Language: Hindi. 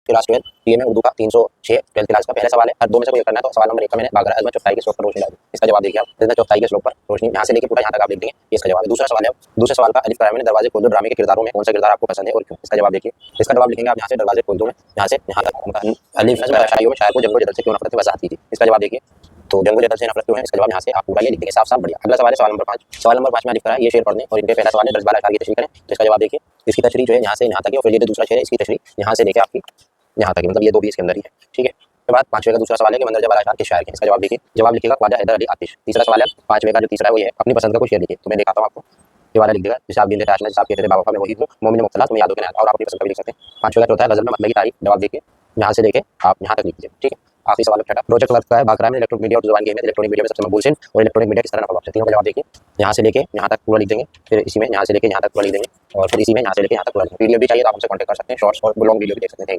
क्लास 12 पीए में उर्दू का 306 12th क्लास का पहला सवाल है। हर दो में से कोई करना है। तो सवाल नंबर 1 का मैंने बागरा अज़मत चौथाई के श्लोक पर रोशनी डाली। इसका जवाब देखिए आप, इसका चौथाई के श्लोक पर रोशनी यहाँ से लेके पूरा यहाँ तक आप लिख देंगे, ये इसका जवाब है। दूसरा सवाल है, दूसरे सवाल का अलिफ कराया मैंने दरवाजे खोल दो ड्रामे के किरदारों में कौन सा किरदार आपको पसंद है और क्यों? इसका जवाब देखिए, इसका जवाब लिखेंगे आप यहाँ से दरवाजे खोल दो में यहाँ से यहाँ तक। अलिफ शायरों में शायर को जंगो जदल से क्यों नफरत है वजाहत कीजिए। इसका जवाब देखिए, तो जंगो जदल से नफरत क्यों है, इसका जवाब यहाँ से आप पूरा ये लिख देंगे, साफ साफ बढ़िया। अगला सवाल है सवाल नंबर 5। सवाल नंबर 5 में अलिफ करा है, ये शेर पढ़ दें और इनके पहला सवाल है 10-12 अशआर की तशरीह करें। तो इसका जवाब देखिए, इसकी तशरीह जो है यहाँ से यहाँ तक है और फिर ये जो दूसरा शेर है इसकी तशरीह यहाँ से लेके आपकी यहाँ तक है, मतलब ये दो भी इसके अंदर ही है, ठीक है। उसके बाद 5वें का दूसरा सवाल है कि मंदरजा वाला अशआर किस शायर के? इसका जवाब देखिए, जवाब लिखिएगा ख्वाजा हैदर अली आतिश। तीसरा सवाल है 5वें का जो तीसरा है वो ये है, अपनी पसंद का कोई शेर लिखिए। तो मैं दिखाता हूँ आपको, ये वाला लिख देगा, जैसे आप गिनते थे आशना, जैसे आप कहते थे बाबा मैं वही हूँ, मोमिन मुब्तला तुम्हें यादों के नहीं आता, और आप अपनी पसंद का भी लिख सकते हैं। 5वें का चौथा है गजल में मतलबी तारीफ। जवाब देखिए, यहाँ से लेके आप यहाँ तक लिख दीजिए, ठीक है। आखिरी सवाल छठा प्रोजेक्ट वर्क का है, बागरा में इलेक्ट्रॉनिक मीडिया और जुबान की अहमियत, इलेक्ट्रॉनिक मीडिया में सबसे मकबूल सिंध और इलेक्ट्रॉनिक मीडिया किस तरह नफा बख्श है। तीनों का जवाब देखिए, यहाँ से लेके यहाँ तक पूरा लिख देंगे, फिर इसी में यहाँ से लेके यहाँ तक पूरा लिख देंगे और फिर इसी में यहाँ से लेके यहाँ तक पूरा लिख देंगे। पीडीएफ भी चाहिए तो आप हमसे कॉन्टैक्ट कर सकते हैं, शॉर्ट्स और लॉन्ग वीडियो भी देख सकते हैं।